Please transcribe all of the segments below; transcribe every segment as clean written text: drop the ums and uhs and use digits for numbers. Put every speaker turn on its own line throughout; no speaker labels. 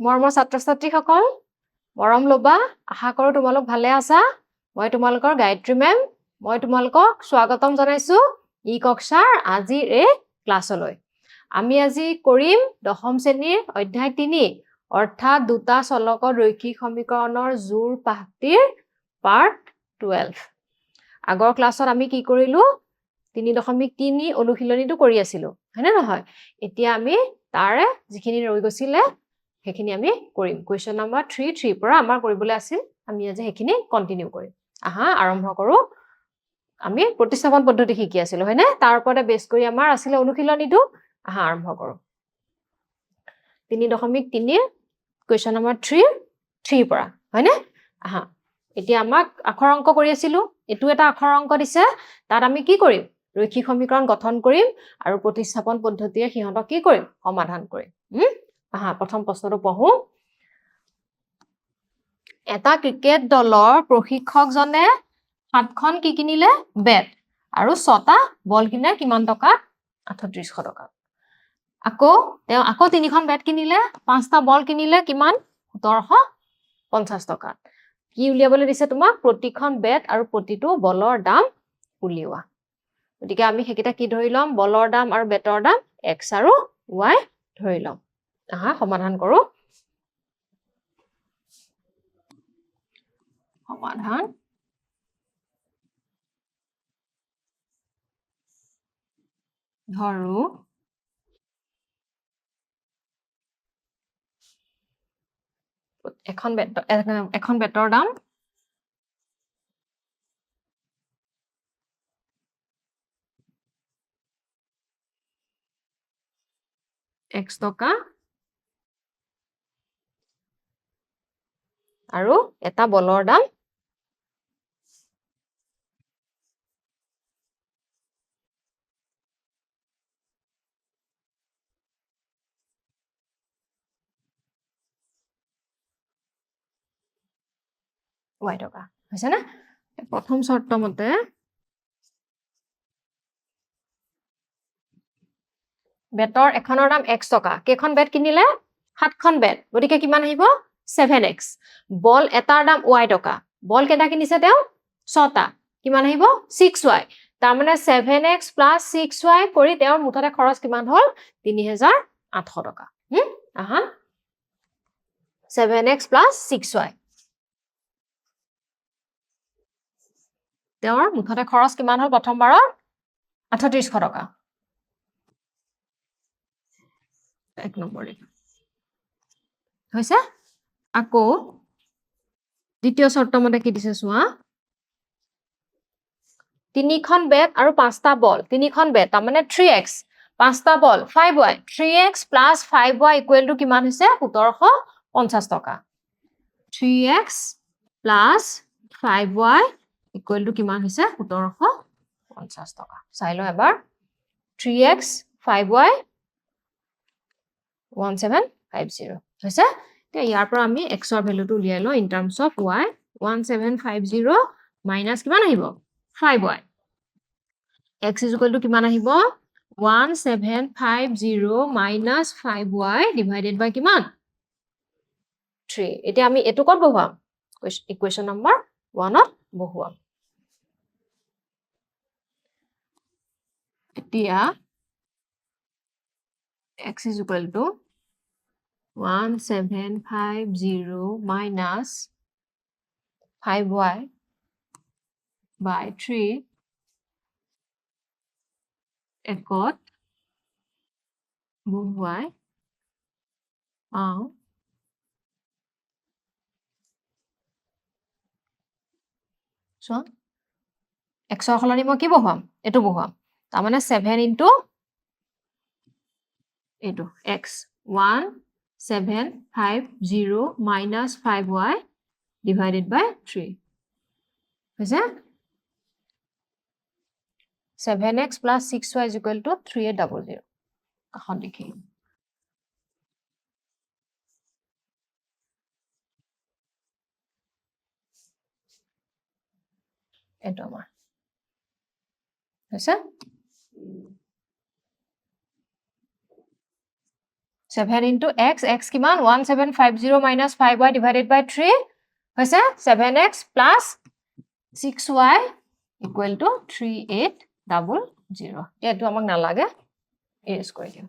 মৰমৰ ছাত্ৰ-ছাত্ৰীসকল মৰম লবা আশা কৰো তোমালোক ভালে আছা মই তোমালোকৰ গায়ত্ৰী মেম মই তোমালোকক স্বাগতম জনাইছো ই কক্ষাৰ আজিৰ এই ক্লাছলৈ আমি আজি কৰিম দশম শ্ৰেণীৰ অধ্যায় 3 অৰ্থাৎ দুটা চলকৰ ৰৈখিক সমীকৰণৰ জোৰ পাহটিৰ পাৰ্ট 12 আগৰ ক্লাছত আমি কি কৰিলো 3.3 অনুশীলনীটো কৰি আছিলো হয়নে নহয় এতিয়া আমি তাৰে যিখিনি ৰৈ গৈছিলে হেখিনি আমি কৰিম কোৱেশ্চন নম্বৰ 3 পৰা আমাৰ কৰিবলৈ আছিল আমি আজি হেখিনি কন্টিনিউ কৰিম আহা আৰম্ভ কৰো আমি প্ৰতিস্থাপন পদ্ধতি শিকি আছিলো হয়নে তাৰ ওপৰতে বেছ কৰি আমাৰ আছিল অনুশীলনীটো আহা আৰম্ভ কৰো 3.3 কোৱেশ্চন নম্বৰ 3 পৰা হয়নে আহা এতিয়া আমাক আখৰ অংক কৰি আছিলো এটো এটা আখৰ অংক দিছে তাত আমি কি কৰিম ৰৈখিক সমীকৰণ গঠন কৰিম আৰু প্ৰতিস্থাপন পদ্ধতিৰে হিহঁতক কি কৰিম সমাধান কৰিম আহা প্ৰথম প্ৰশ্নটো পঢ়ো এটা ক্ৰিকেট দলৰ প্ৰশিক্ষকজনে 7খন কি কিনিলে বেট আৰু 6টা বল কিনে কিমান টকা 3800 টকা আকৌ তেওঁ আকৌ 3খন বেট কিনিলে 5টা বল কিনিলে কিমান 1750 টকা কি উলিয়াবলৈ দিছে তোমাক প্ৰতিখন বেট আৰু প্ৰতিটো বলৰ দাম উলিওৱা গতিকে আমি হেকিটা কি ধৰি লম বলৰ দাম আৰু বেটৰ দাম x আৰু y ধৰি লম আহা সমাধান কৰো সমাধান ধৰো এখন বেটৰ দাম x টকা আৰু এটা বলৰ দাম y টকা হৈছে না প্ৰথম শৰ্ত মতে বেটৰ এখনৰ দাম x টকা কেখন বেট কিনিলে 7খন বেট গতিকে কিমান আহিব 7x বল এটাৰ দাম y টকা বল কেটা কিনিছে তেওঁ 6টা কিমান আহিব 6y তাৰ মানে 7x + 6y কৰি তেওঁৰ মুঠতে খৰচ কিমান হল 3800 টকা আহা 7x + 6y তেওঁৰ মুঠতে খৰচ কিমান হল প্ৰথমবাৰৰ 3800 টকা এক নম্বৰ হৈছে আকৌ দ্বিতীয় শৰ্ত মতে কি দিছে চোৱা 3খন বেট আৰু 5টা বল 3খন বেট তাৰ মানে 3x 5টা বল 5y 3x + 5y = কিমান হৈছে 1750 টকা 3x + 5y = কিমান হৈছে 1750 টকা চাই লও এবাৰ 3x 5y 1750 হৈছে তে ইয়াৰ পৰা আমি x ৰ ভ্যালুটো উলিয়াই লও in terms of y 1750 minus কিমান আহিব 5y x = কিমান আহিব 1750 মাইনাস 5y ডিভাইডেড বাই কিমান 3 এতিয়া আমি এটো কত বহুৱাম ইকুৱেশ্যন নম্বৰ 1 ত বহুৱাম এতিয়া x = 1750 minus 5y by 3 একত বহুৱাই so x ৰ সলনি মই কি বহুৱাম এটো বহুৱাম তাৰ মানে 7 into এটো x 1750 minus 5y divided by 3 হৈছে 7x plus 6y is equal to 3800 কাখন লিখি এটো আমাৰ হৈছে 7 into x, x কিমান 1750 minus 5y divided by 3 হৈছে 7x plus 6y equal to 3800 এইটো আমাক নালাগে এৰেজ কৰি দিম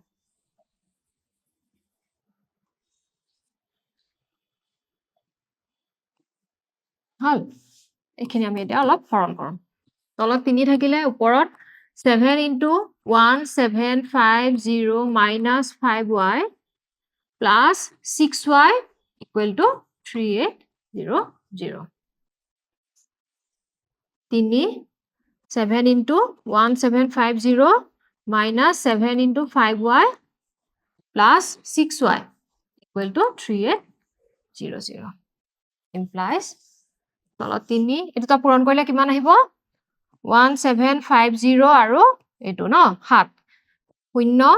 হল এইখিনি আমি এতিয়া অলপ সৰল কৰিম তলত 3 থাকিলে ওপৰত 7 into 1750 minus 5y plus 6y equal to 3800 3 7 into 1750 minus 7 into 5y plus 6y equal to 3800 implies তলত 3 এটো পূৰণ কৰিলে কিমান আহিব 1750 আৰু এটো ন 7 0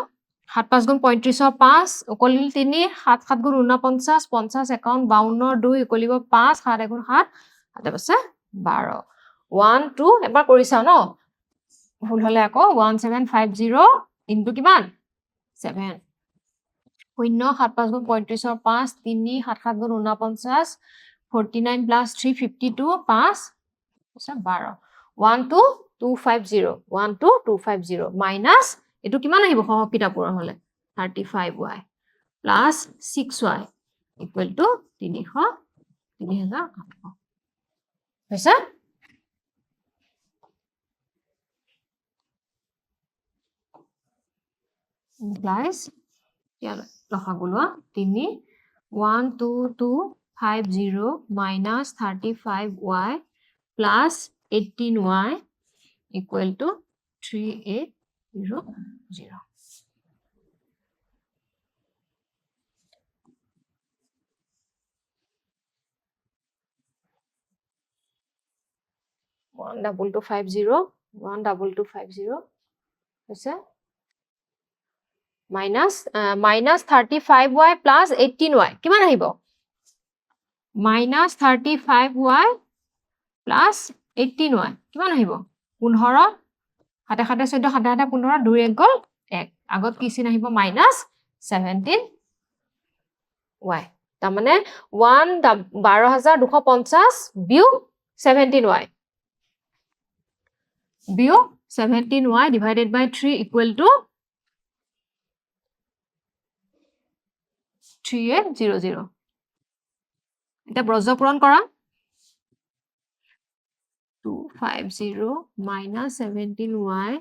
7 5 গুণ 35 5 উকলিল 3 7 7 গুণ 49 50 51 52 2 উকলিব 5 7 গুণ 7 7 আছে 12 1 2 এবাৰ কৰিছা ন ভুল হলে আকৌ 1750 ইনটু কিমান 7 0 7 5 গুণ 35 5 3 7 7 গুণ 49 49 plus 3 52 5 12 12250 12250 minus এটো কিমান আহিব সহকিটা পূৰণ হলে 35y plus 6y equal to 3800 হৈছে implies ইয়ালে লসাগুলোৱা 3 12250 minus 35y plus 18y equal to 3800 12250 12250 হৈছে minus 35y plus 18y কিমান আহিব minus 35y plus 18y কিমান আহিব 15 হাতে হাতে 14 হাতে হাতে 15 2 এক গল 1 আগত কি চিন আহিব minus 17y তাৰ মানে 12250 বিয়োগ 17y বিয়োগ 17y divided by 3 equal to 3800 এটা ব্ৰজ পূৰণ কৰা 250 minus 17y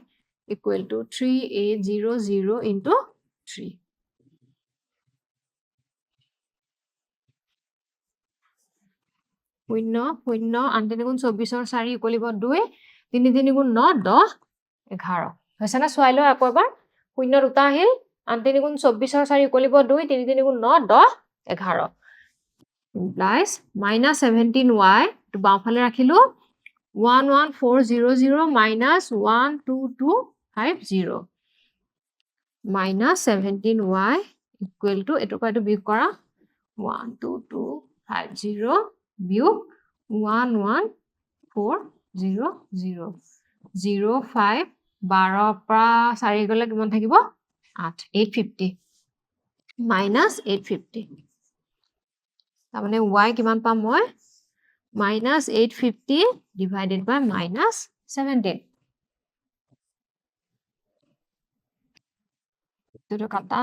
equal to 3800 into 3 শূন্য শূন্য 8 গুণ 24 4 ইকুয়ালিব 2 3 3 গুণ 9 10 11 হৈছে না সোয়াই লয় আকৌ এবাৰ শূন্য দুটা আহিল 8 গুণ 24 4 ইকুয়ালিব 2 3 3 গুণ 9 10 11 implies minus 17y to বাওঁফালে ৰাখিলো 11400 minus 12250 minus 17y equal to এটো পাইটো বিয়োগ কৰা 12250 বিয়োগ 11400 05 12 পৰা 4 গলে কিমান থাকিব 8 850 minus 850 তাৰমানে y কিমান পাম মই minus 850 divided by minus 17 এটো কাটা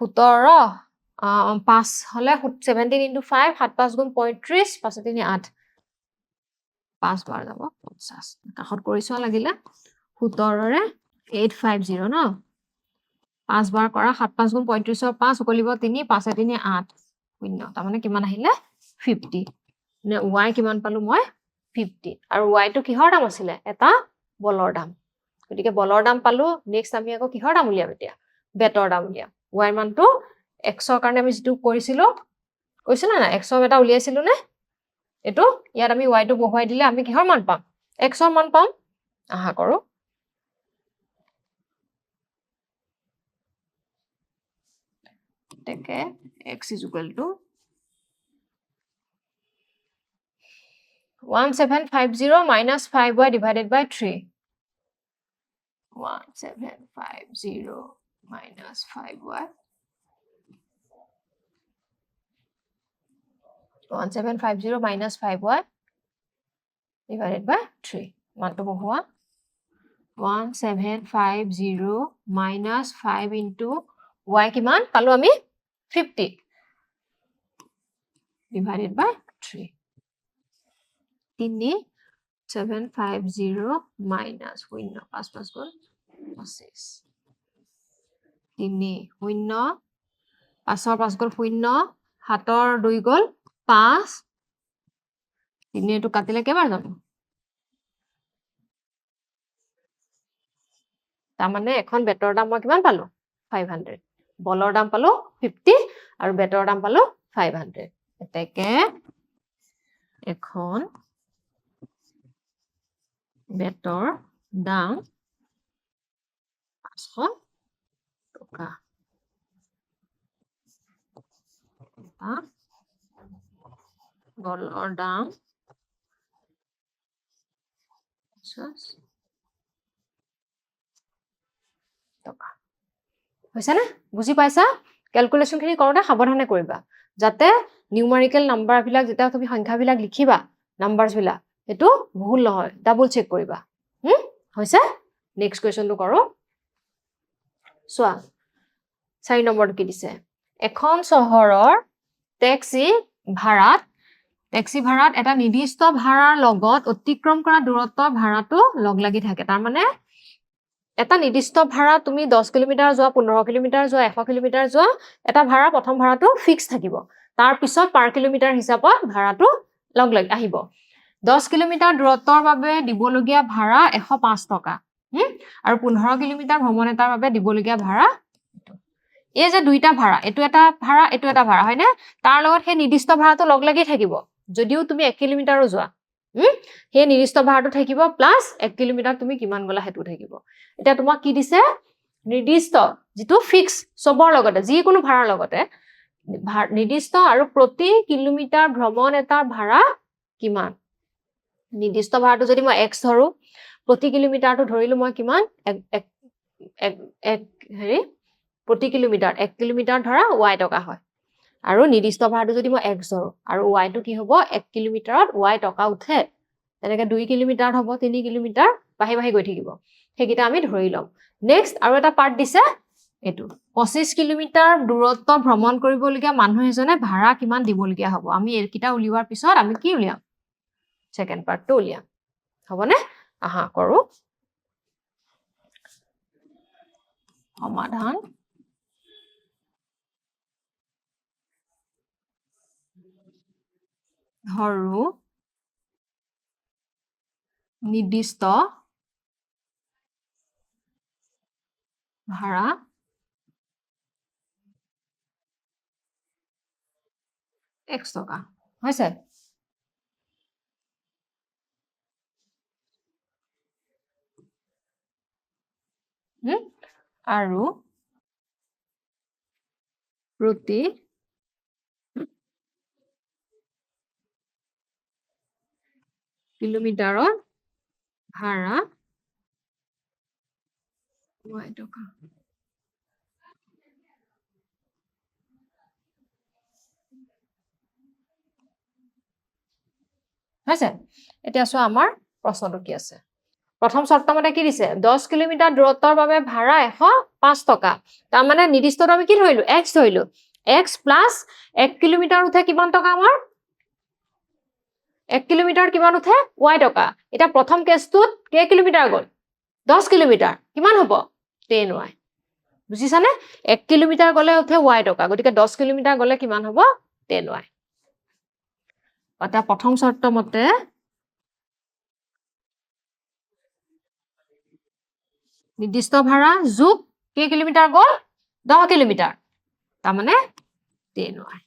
17 5 হলে 17 into 5 7 5 গুণ 35 5 3 8 5 বাৰ যাব 50 কাখত কৰিছো লাগিলে 17 ৰে 850 ন 5 বাৰ কৰা 7 5 গুণ 35 5 উকলিব 3 5 3 8 শূন্য তাৰমানে কিমান আহিলে 50 নে y কিমান পালো মই 50 আৰু y টো কিহৰ দাম আছিল এটা বলৰ দাম গতিকে বলৰ দাম পালো নেক্সট আমি আকৌ কিহৰ দাম উলিয়াম এতিয়া বেটৰ দাম উলিয়াম y মানটো x ৰ কাৰণে আমি যেটো কৰিছিল কৈছিল না x ৰ এটা উলিয়াইছিল নে এটো ইয়াত আমি y টো বহুৱাই দিলে আমি কিহৰ মান পাম x ৰ মান পাম আহা কৰো তেকে x is equal to 1750 minus 5y divided by 3 1750 minus 5y 1750 minus 5y divided by 3. মানটো বহুৱা 1750 minus 5 into y কিমান পালো আমি 50 divided by 3. 750 minus 0 5 5 গুণ 25 3 0 5 5 গুণ 0 7 2 গুণ 5 3 এটো কাটিলে কেবাৰ যাব তাৰ মানে এখন বেটৰ দাম মই কিমান পালো 500 বলৰ দাম পালো 50 আৰু বেটৰ দাম পালো 500 এতেকে এখন বেটৰ দাম 500 টকা বলৰ দাম 50 টকা হৈছে না বুজি পাইছা ক্যালকুলেশন খিনি কৰোতে সাৱধানে কৰিবা যাতে নিউমেৰিকেল নাম্বাৰ বিলাক যেতিয়া তুমি সংখ্যা বিলাক লিখিবা নাম্বাৰছ বিলাক এটো ভুল নহয় ডাবল চেক কৰিবা হৈছে নেক্সট কোৱেশ্চনটো কৰো সোৱা 4 নম্বৰটো কি দিছে এখন চহৰৰ টেক্সি ভাড়াত এটা নিৰ্দিষ্ট ভাড়াৰ লগত অতিক্ৰম কৰা দূৰত্বৰ ভাড়াটো লগ লাগি থাকে তাৰ মানে এটা নিৰ্দিষ্ট ভাড়া তুমি 10 কিলোমিটাৰ যোৱা 15 কিলোমিটাৰ যোৱা 100 কিলোমিটাৰ যোৱা এটা ভাড়া প্ৰথম ভাড়াটো ফিক্স থাকিব তাৰ পিছত পাৰ কিলোমিটাৰ হিচাপত ভাড়াটো লগ লাগি আহিব 10 কিলোমিটাৰ দূৰত্বৰ বাবে দিবলগীয়া ভাড়া 105 টকা আৰু 15 কিলোমিটাৰ ভ্ৰমণ এটাৰ বাবে দিবলগীয়া ভাড়া এই যে দুইটা ভাড়া এটো এটা ভাড়া হয় না তাৰ লগত সেই নিৰ্দিষ্ট ভাড়াটো লগ লাগি থাকিব যদিও তুমি 1 কিলোমিটাৰো যোৱা সেই নিৰ্দিষ্ট ভাড়াটো থাকিব প্লাস 1 কিলোমিটাৰ তুমি কিমান গলা হেতু থাকিব এটা তোমাক কি দিছে নিৰ্দিষ্ট যেটো ফিক্স সবৰ লগতে যি কোনো ভাড়াৰ লগতে নিৰ্দিষ্ট আৰু প্ৰতি কিলোমিটাৰ ভ্ৰমণ এটাৰ ভাড়া কিমান নিৰ্দিষ্ট ভাড়াটো যদি মই x ধৰো প্ৰতি কিলোমিটাৰটো ধৰিলো মই কিমান এক হেৰি প্ৰতি কিলোমিটাৰ 1 কিলোমিটাৰ ধৰা y টকা হয় আৰু নিৰ্দিষ্ট ভাড়াটো যদি মই x ধৰো আৰু y টো কি হ'ব 1 কিলোমিটাৰত y টকা উঠে তেনেকে 2 কিলোমিটাৰ হ'ব 3 কিলোমিটাৰ বাহি গৈ থাকিব হেকিটা আমি ধৰি লম নেক্সট আৰু এটা পাৰ্ট দিছে এটো 25 কিলোমিটাৰ দূৰত্ব ভ্ৰমণ কৰিবলগীয়া মানুহ এজনে ভাড়া কিমান দিবলগীয়া হ'ব আমি একিটা উলিওৱাৰ পিছত আমি কি উলিয়াম সেকেন্ড পাৰ্টটো উলিয়াম হ'বনে আহা কৰো সমাধান ধৰো নিৰ্দিষ্ট ভাড়া x টকা হৈছে আৰু প্ৰতি কিলোমিটাৰৰ ভাড়া y টকা হৈছে এতিয়া চোৱা আমাৰ প্ৰশ্নটো কি আছে প্ৰথম শৰ্তমতে কি দিছে 10 কিলোমিটাৰ দূৰত্বৰ বাবে ভাড়া 105 টকা তাৰ মানে নিৰ্দিষ্টটো আমি কি ধৰিলো x ধৰিলো x প্লাস 1 কিলোমিটাৰ উঠে কিমান টকা আমাৰ 1 কিলোমিটাৰ কিমান উঠে y টকা এটা প্ৰথম কেছটোত কে কিলোমিটাৰ গল 10 কিলোমিটাৰ কিমান হ'ব 10y বুজিছানে 1 কিলোমিটাৰ গলে উঠে y টকা গতিকে 10 কিলোমিটাৰ গলে কিমান হ'ব 10y এটা প্ৰথম শৰ্ত মতে নিৰ্দিষ্ট ভাড়া যোগ কে কিলোমিটাৰ গল 10 কিলোমিটাৰ তাৰ মানে 10y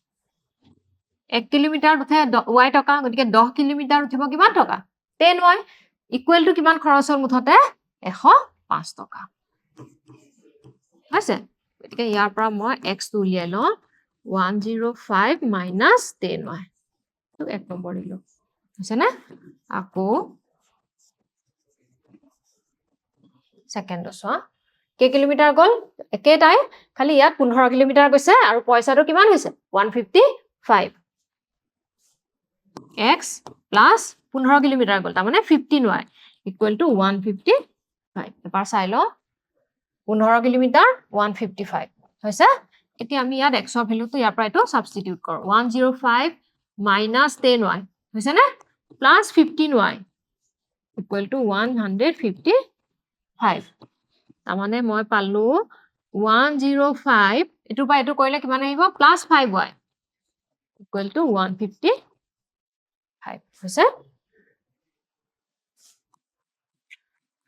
1 কিলোমিটাৰ উঠে y টকা গতিকে 10 কিলোমিটাৰ উঠিব কিমান টকা 10y ইকুৱেল টু কিমান খৰচ হ'ল মুঠতে 105 টকা আছে গতিকে ইয়াৰ পৰা মই x টো উলিয়াই লওঁ 105 minus 10y তো 1 নম্বৰ দিলো হৈছে না আকৌ সেকেন্ড চোৱা কে কিলোমিটাৰ গল একেটাই খালি ইয়াত 15 কিলোমিটাৰ গৈছে আৰু পইচাটো কিমান হৈছে 155 x প্লাছ 15 কিলোমিটাৰ গ'ল তাৰমানে 15y ইকুৱেল টু 155 এবাৰ চাই লওঁ 15 কিলোমিটাৰ 155 হৈছে এতিয়া আমি ইয়াত x ৰ ভ্যালুটো ইয়াৰ পৰা এটো সাবস্টিটিউট কৰো 105 minus 10y হৈছে নে প্লাছ 15y ইকুৱেল টু 155 তাৰমানে মই পালো 105 এটো পৰা এটো কৰিলে কিমান আহিব প্লাছ 5y ইকুৱেল টু 155 হৈছে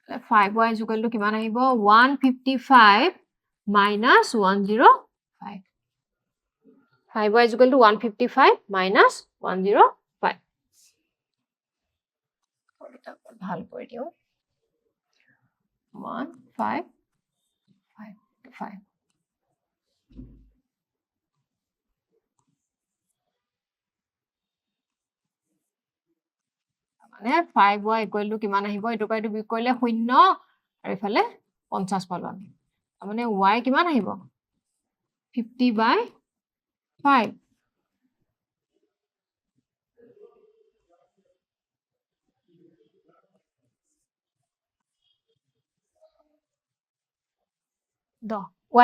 5y is equal to কিমান আহিব 155 minus 105 5y is equal to 155 minus 105 ভাল কৰি দিও 155 মানে 5y equal to কিমান আহিব এটো পৰা এটো বিয়োগ কৰিলে 0 আৰু ইফালে 50 পালো আমি মানে y কিমান আহিব 50/5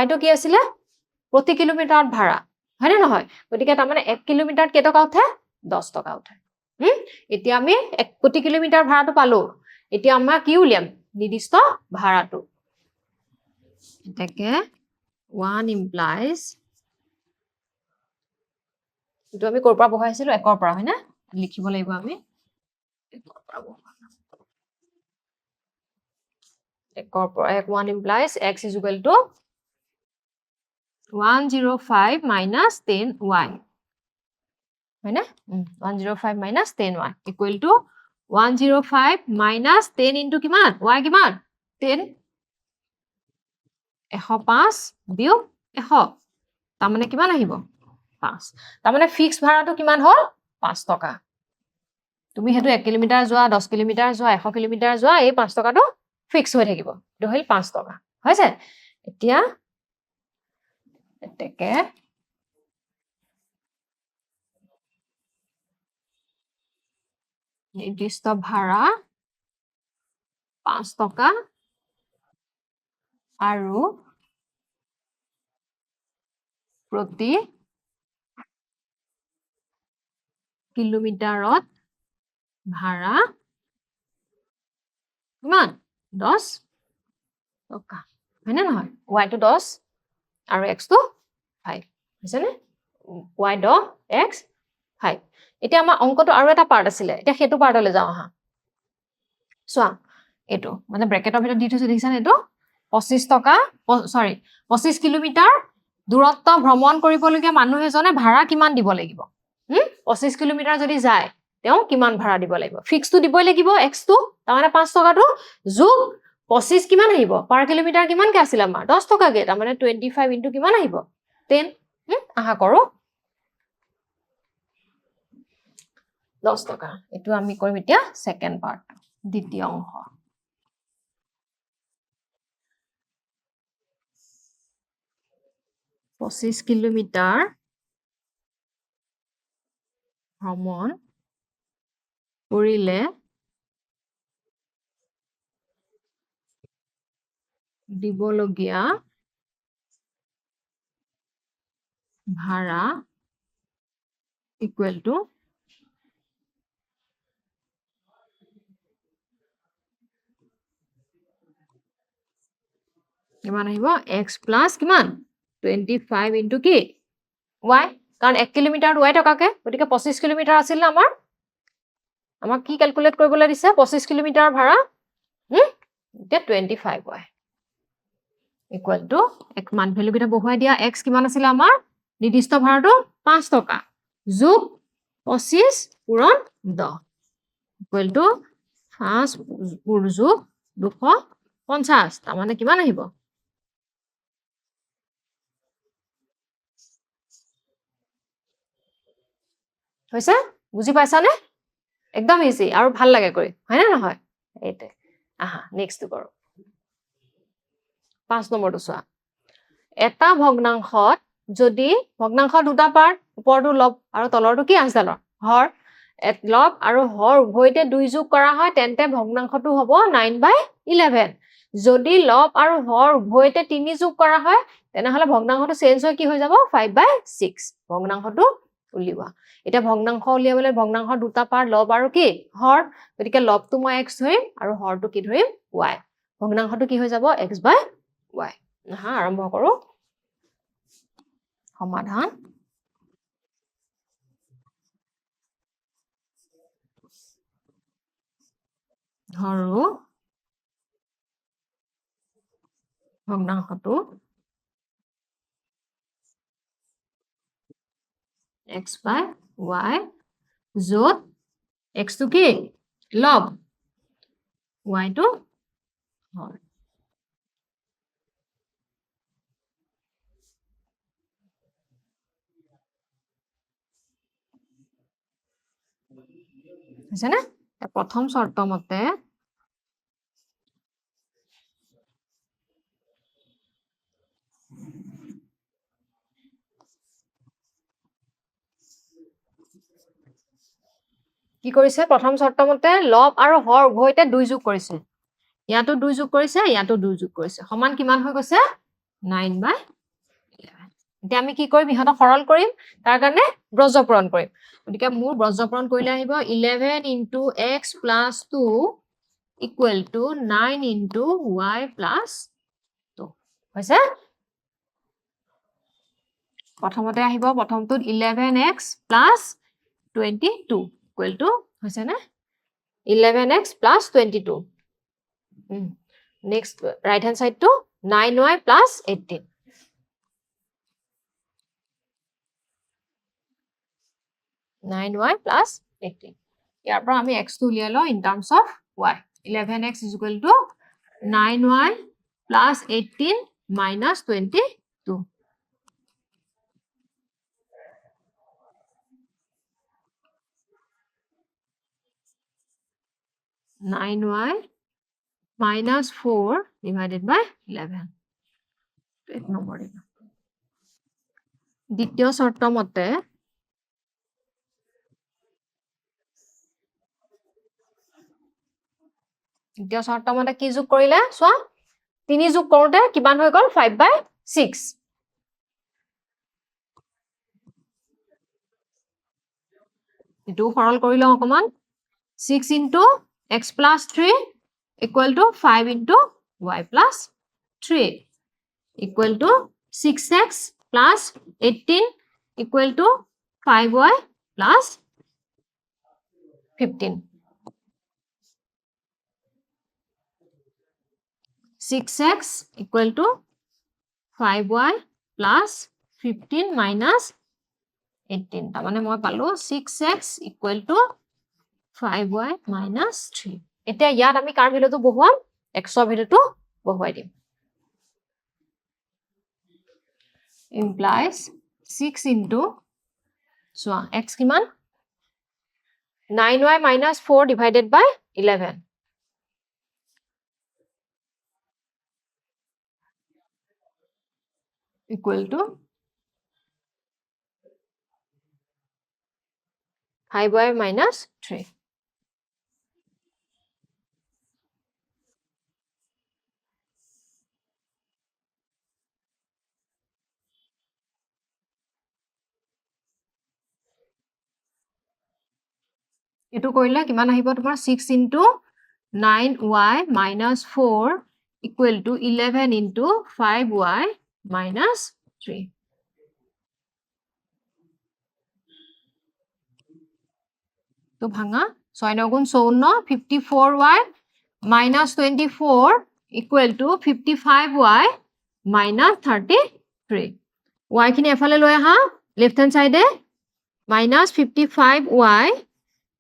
y টো কি আছিল প্ৰতি কিলোমিটাৰত ভাড়া হয় না নহয় গতিকে তাৰমানে 1 কিলোমিটাৰত কেই টকা উঠে 10 টকা উঠে এতিয়া আমি 1 প্ৰতি কিলোমিটাৰ ভাড়াটো পালো এতিয়া আমাৰ কি উলিয়াম নিৰ্দিষ্ট ভাড়াটো এটাকে 1 implies এটো আমি কৰ পৰা বহাইছিলো 1 ৰ পৰা হয় না লিখিব লাগিব আমি 1 ৰ পৰা বহাম 1 ৰ পৰা 1 implies x is equal to 105 minus 10y হয় না 105 minus 10y equal to 105 minus 10 into কিমান y কিমান 10 105 বিয়োগ 100 তাৰমানে কিমান আহিব 5 তাৰমানে ফিক্স ভাড়াটো কিমান হ'ল 5 টকা তুমি হেতু 1 কিলোমিটাৰ যোৱা 10 কিলোমিটাৰ যোৱা 100 কিলোমিটাৰ যোৱা এই 5 টকাটো ফিক্স হৈ থাকিব এটো হ'ল 5 টকা হৈছে এতিয়া এটাকে নিৰ্দিষ্ট ভাড়া 5 টকা আৰু প্ৰতি কিলোমিটাৰত ভাড়া কিমান 10 টকা হয় না নহয় y টো 10 আৰু x টো 5 হৈছে নে y 10 x 5 এতিয়া আমাৰ অংকটো আৰু এটা পাৰ্ট আছিল এতিয়া হেতু পাৰ্টলৈ যাও হা সোৱা এটো মানে ব্ৰেকেটৰ ভিতৰত দি থৈছো দেখিছানে এটো 25 টকা সৰি 25 কিলোমিটাৰ দূৰত্ব ভ্ৰমণ কৰিবলগীয়া মানুহ এজনে ভাড়া কিমান দিব লাগিব 25 কিলোমিটাৰ যদি যায় তেও কিমান ভাড়া দিব লাগিব ফিক্স টো দিবই লাগিব x টো তাৰমানে 5 টকাটো যোগ 25 কিমান আহিব পাৰ কিলোমিটাৰ কিমান কে আছিল আমাৰ 10 টকা কে তাৰমানে 25 ইনটু কিমান আহিব 10 আহা কৰো 10 টকা এটো আমি কৰিম এতিয়া সেকেন্ড পাৰ্ট দ্বিতীয় অংশ 25 কিলোমিটাৰ ভ্ৰমণ কৰিলে দিবলগীয়া ভাড়া ইকুৱেল টু কিমান আহিব x প্লাস কিমান 25 ইনটু কি y কাৰণ 1 কিলোমিটাৰ y টকাকে গতিকে 25 কিলোমিটাৰ আছিল না আমাৰ কি ক্যালকুলেট কৰিবলৈ দিছে 25 কিলোমিটাৰ ভাড়া এতিয়া 25y ইকুৱেল টু এক মান ভ্যালু কিটা বহুৱাই দিয়া x কিমান আছিল আমাৰ নিৰ্দিষ্ট ভাড়াটো 5 টকা যোগ 25 পূৰণ 10 ইকুৱেল টু 5 যোগ 250 তাৰমানে কিমান আহিব হৈছে বুজি পাইছানে একদম ইজি আৰু ভাল লাগে কৰি হয় না নহয় এইতে আহা নেক্সট কৰো 5 নম্বৰটো চোৱা এটা ভগ্নাংশত যদি ভগ্নাংশ দুটা পাৰ্ট ওপৰটো লব আৰু তলৰটো কি আঁচডালৰ হৰ লব আৰু হৰ উভয়তে 2 যোগ কৰা হয় তেন্তে ভগ্নাংশটো হ'ব 9/11 যদি লব আৰু হৰ উভয়তে 3 যোগ কৰা হয় তেনেহলে ভগ্নাংশটো চেঞ্জ হৈ কি হৈ যাব 5/6 ভগ্নাংশটো উলিওৱা এটা ভগ্নাংশ উলিয়াবলৈ ভগ্নাংশৰ দুটা পাৰ লব আৰু কি হৰ গতিকে লবটো মই x ধৰিম আৰু হৰটো কি ধৰিম y ভগ্নাংশটো কি হৈ যাব x/y হা আৰম্ভ কৰো সমাধান হৰো ভগ্নাংশটো x/y যত x টো কি লব y টো হৰ হৈছে না প্ৰথম শৰ্ত মতে কি কৰিছে প্ৰথম শৰ্ত মতে লব আৰু হৰ উভয়তে 2 যোগ কৰিছে ইয়াতো 2 যোগ কৰিছে ইয়াতো 2 যোগ কৰিছে সমান কিমান হৈ গৈছে 9/11 এতিয়া আমি কি কৰিম ইহঁতক সৰল কৰিম তাৰ কাৰণে ব্ৰজপূৰণ কৰিম গতিকে মোৰ ব্ৰজপূৰণ কৰিলে আহিব 11 * x + 2 = 9 * y + 2 হৈছে প্ৰথমতে আহিব প্ৰথমটোত 11x + 22 = হৈছে না 11x + 22 নেক্সট ৰাইট হ্যান্ড সাইডটো 9y + 18 9y + 18 ইয়াৰ পৰা আমি x টো উলিয়াই লওঁ in terms of y 11x = 9y + 18 - 22 9y - 4 divided by 11 এক নম্বৰ দ্বিতীয় শৰ্ত মতে দ্বিতীয় শৰ্ত মতে কি যোগ কৰিলে চোৱা 3 যোগ কৰোতে কিমান হৈ গল 5/6 এটো সৰল কৰি লওঁ অকমান 6 * x + 3 = 5 * y + 3 = 6x + 18 = 5y + 15 6x = 5y + 15 - 18 তাৰমানে মই পালো 6x = 5y - 3 এতিয়া ইয়াত আমি কাৰ ভ্যালুটো বহুৱাম x ৰ ভ্যালুটো বহুৱাই দিম implies 6 * চোৱা x কিমান 9y - 4 divided by 11 = 5y - 3 এটো কৰিলে কিমান আহিব তোমাৰ 6 * 9y - 4 = 11 * 5y - 3 তো ভাঙা 6 × 9 = 54y - 24 = 55y - 33 y খিনি এফালে লৈ আহা লেফট হ্যান্ড সাইডে -55y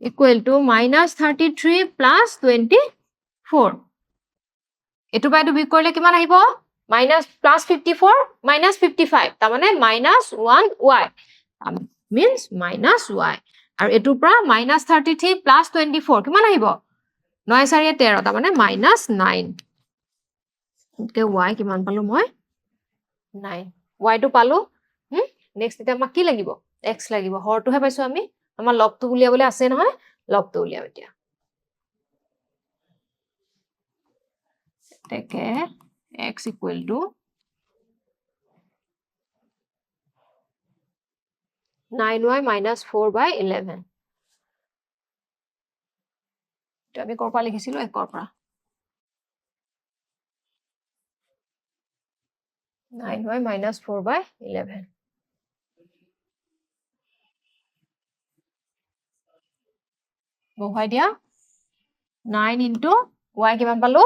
= -33 + 24 এটো বাই বিগ কৰিলে কিমান আহিব +54 - 55 তাৰ মানে -1y means -y আৰু এটোৰ পৰা -33 + 24 কিমান আহিব 9 × 4 = 13 তাৰ মানে -9 গতিকে y কিমান পালো মই 9 y টো পালো নেক্সট এটা আমাক কি লাগিব x লাগিব হৰটোহে পাইছো আমি আমাৰ লবটো উলিয়াবলৈ আছে নহয় লবটো উলিয়াম এতিয়া এতেকে x equal to 9y minus 4 by 11 তো আমি কৰ পৰা লিখিছিলো একৰ পৰা 9y minus 4 by 11 বহুৱাই দিয়া 9 into y কিমান পালো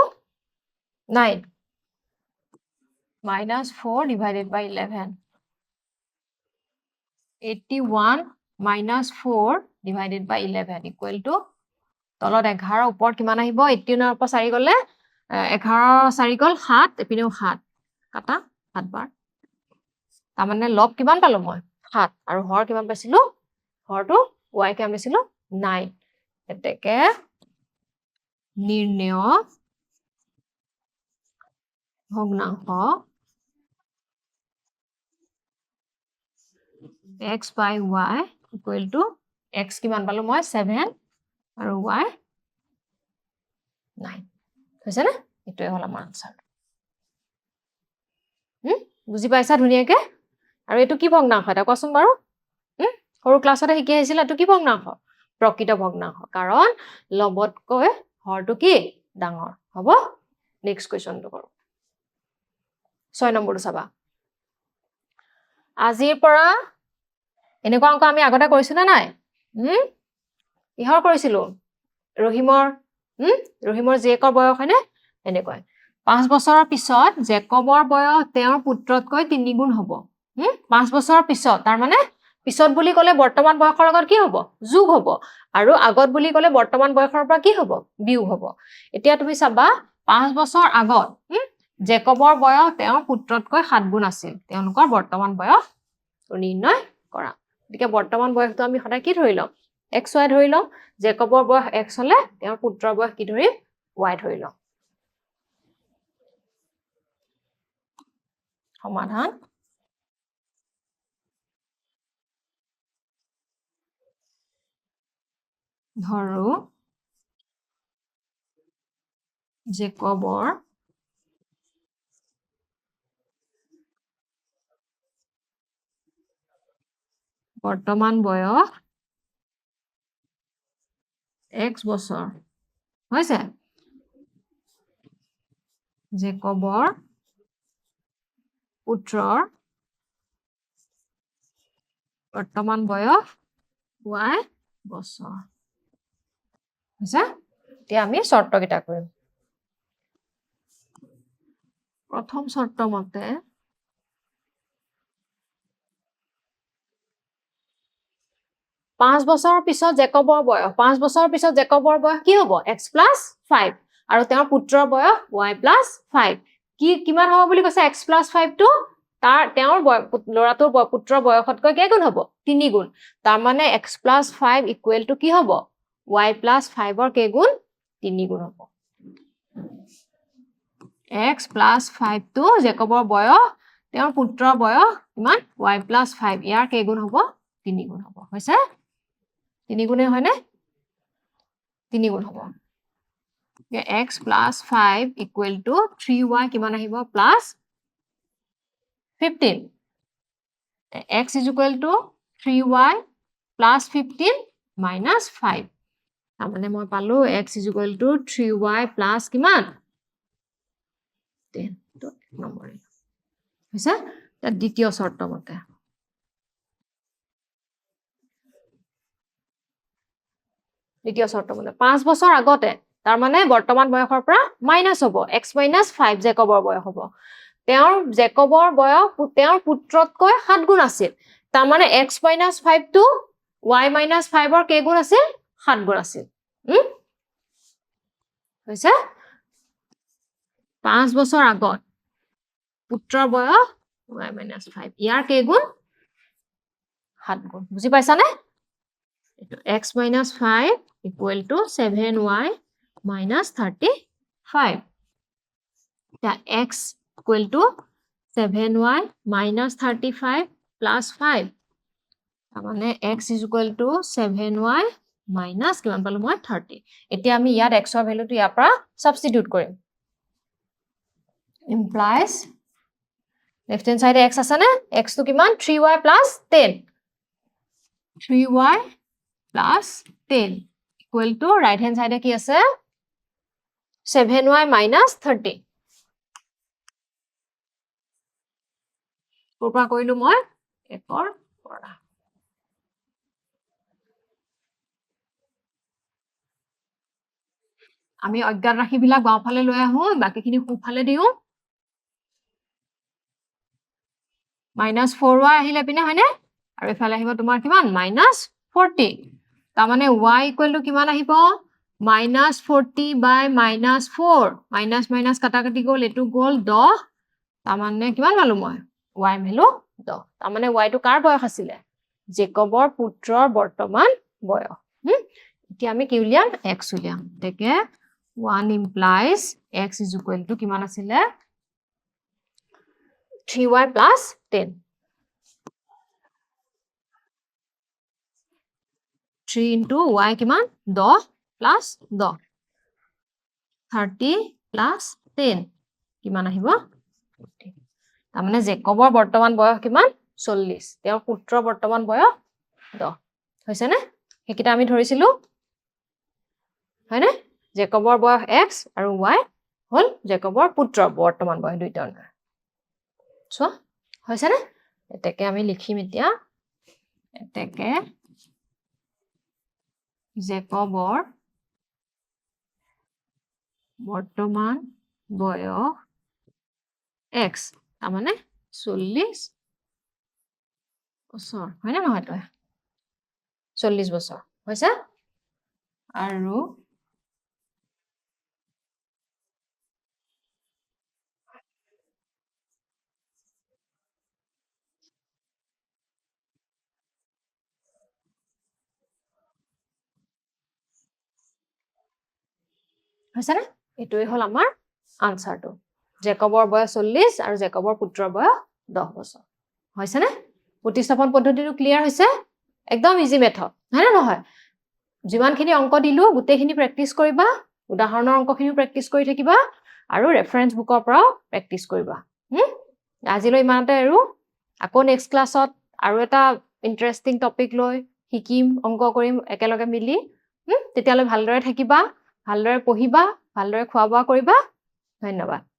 9 minus 4 divided by 11 81 minus 4 divided by 11 equal to তলত 11 ওপৰত কিমান আহিব 81 পৰা 4 গলে 11 4 গল 7 এপিনেও 7 কাটা 7 বাৰ তাৰ মানে লব কিমান পালো মই 7 আৰু হৰ কিমান পাইছিলো হৰটো y কিমান পাইছিলো 9 এতেকে নিৰ্ণয় ভগ্নাংশ x by y equal to x কিমান পালো মই 7 আৰু y 9 হৈছে না এটোই হল আমাৰ আনসাৰ বুজি পাইছা ধুনিয়াকে আৰু এটো কি ভগ্নাংশ এটা কোৱাচোন বাৰু সৰু ক্লাছতে শিকি আহিছিল এটো কি ভগ্নাংশ প্ৰকৃত ভগ্নাংশ কাৰণ লবতকৈ হৰটো কি ডাঙৰ হ'ব নেক্সট কোৱেশ্চনটো কৰো 6 নম্বৰটো চাবা আজিৰ পৰা এনেকুৱা অংক আমি আগতে কৰিছো না নাই ইহৰ কৰিছিলো ৰহিমৰ জেকৰ বয়স হয়নে এনেকৈ 5 বছৰৰ পিছত জেকবৰ বয়স তেওঁৰ পুত্ৰতকৈ 3 গুণ হ'ব 5 বছৰৰ পিছত তাৰ মানে পিছত বুলি ক'লে বৰ্তমান বয়সৰ লগত কি হ'ব যোগ হ'ব আৰু আগত বুলি ক'লে বৰ্তমান বয়সৰ পৰা কি হ'ব বিয়োগ হ'ব এতিয়া তুমি চাবা 5 বছৰ আগত জেকবৰ বয়স তেওঁৰ পুত্ৰতকৈ 7 গুণ আছিল তেওঁলোকৰ বৰ্তমান বয়স নিৰ্ণয় কৰা গতিকে বৰ্তমান বয়সটো আমি সদায় কি ধৰি লম x y ধৰি লম জেকবৰ বয়স x হলে তেওঁৰ পুত্ৰৰ বয়স কি ধৰিম y ধৰি লম সমাধান ধৰো জেকবৰ বৰ্তমান বয়স x বছৰ হৈছে জেকবৰ পুত্ৰৰ বৰ্তমান বয়স y বছৰ হৈছে এতিয়া আমি শৰ্তকেইটা কৰিম প্ৰথম শৰ্ত মতে 5 বছৰৰ পিছত জেকবৰ বয়স 5 বছৰৰ পিছত জেকবৰ বয়স কি হ'ব x + 5 আৰু তেওঁৰ পুত্ৰৰ বয়স y + 5 কিমান হ'ব বুলি কৈছে x + 5 টো তেওঁৰ লৰাটোৰ পুত্ৰৰ বয়সতকৈ কেই গুণ হ'ব 3 গুণ তাৰ মানে x + 5 ইকুৱেল টু কি হ'ব y + 5 ৰ কেই গুণ 3 গুণ হ'ব x + 5 টো জেকবৰ বয়স তেওঁৰ পুত্ৰৰ বয়স কিমান y + 5 ইয়াৰ কেই গুণ হ'ব 3 গুণ হ'ব হৈছে 3 গুণে হয় নে 3 গুণ হ'ব x + 5 equal to 3y কিমান আহিব plus 15 x is equal to 3y plus 15 minus 5 তাৰমানে মই পালো x is equal to 3y plus কিমান 10 তো এক নম্বৰ হৈছে দ্বিতীয় শৰ্ত মতে দ্বিতীয় শৰ্ত মতে 5 বছৰ আগতে তাৰ মানে বৰ্তমান বয়সৰ পৰা মাইনাস হ'ব x - 5 জেকবৰ বয়স হ'ব তেওঁৰ জেকবৰ বয়স তেওঁৰ পুত্ৰতকৈ 7 গুণ আছিল তাৰ মানে x - 5 টো y - 5 ৰ কেই গুণ আছিল 7 গুণ আছিল হৈছে 5 বছৰ আগত পুত্ৰৰ বয়স y - 5 ইয়াৰ কেই গুণ 7 গুণ বুজি পাইছানে x - 5 equal to 7y minus 35 এতিয়া x equal to 7y minus 35 plus 5 তাৰমানে x is equal to 7y minus কিমান পালো মই 30 এতিয়া আমি ইয়াত x ৰ ভ্যালুটো ইয়াৰ পৰা সাবস্টিটিউট কৰিম implies left hand side x আছে না x টো কিমান 3y plus 10 3y plus 10 equal to right hand side কি আছে 7y minus 30 কোপা কৰিলো মই 1 ৰ পৰা আমি অজ্ঞাত ৰাশি বিলাক বাওঁফালে লৈ আহো বাকিখিনি সোঁফালে দিও -4y আহিলে পিনে হয়নে আৰু এফালে আহিব তোমাৰ কিমান -40 তাৰ মানে y ইকুৱেল টু কিমান আহিব -40 by -4 মাইনাস মাইনাস কাটা কাটি গ'ল এটো গ'ল 10 তাৰ মানে কিমান পালো মই y ভ্যালু 10 তাৰ মানে y টো কাৰ বয়স আছিল জেকবৰ পুত্ৰৰ বৰ্তমান বয়স এতিয়া আমি কি উলিয়াম x উলিয়াম তেকে 1 implies x is equal to কিমান আছিল 3y plus 10 3 into y কিমান 10 plus 10 30 plus 10 কিমান আহিব তাৰ মানে জেকবৰ বৰ্তমান বয়স কিমান 40 তেওঁৰ পুত্ৰৰ বৰ্তমান বয়স 10 হৈছে নে হেকিটা আমি ধৰিছিলো হয়নে জেকবৰ বয়স x আৰু y হল জেকবৰ পুত্ৰৰ বৰ্তমান বয়স দুইটা সো হৈছে নে এতেকে আমি লিখিম এতিয়া এতেকে জেকবৰ বৰ্তমান বয়স x তাৰমানে 40 বছৰ হয় না নহয় তই 40 বছৰ হৈছে আৰু হৈছে না এটোই হল আমাৰ আনসাৰটো জেকবৰ বয়স 40 আৰু জেকবৰ পুত্ৰৰ বয়স 10 বছৰ হৈছে না প্ৰতিস্থাপন পদ্ধতিটো ক্লিয়াৰ হৈছে একদম ইজি মেথড হয় না নহয় যিমানখিনি অংক দিলো গুটেখিনি প্ৰেক্টিস কৰিবা উদাহৰণৰ অংকখিনি প্ৰেক্টিস কৰি থাকিবা আৰু ৰেফাৰেন্স বুকৰ পৰাও প্ৰেক্টিস কৰিবা আজিলৈ ইমানতে আৰু আকৌ নেক্সট ক্লাছত আৰু এটা ইন্টাৰেষ্টিং টপিক লৈ শিকিম অংক কৰিম একেলগে মিলি তেতিয়ালৈ ভালদৰে থাকিবা ভালদৰে পঢ়িবা ভালদৰে খোৱা বোৱা কৰিবা ধন্যবাদ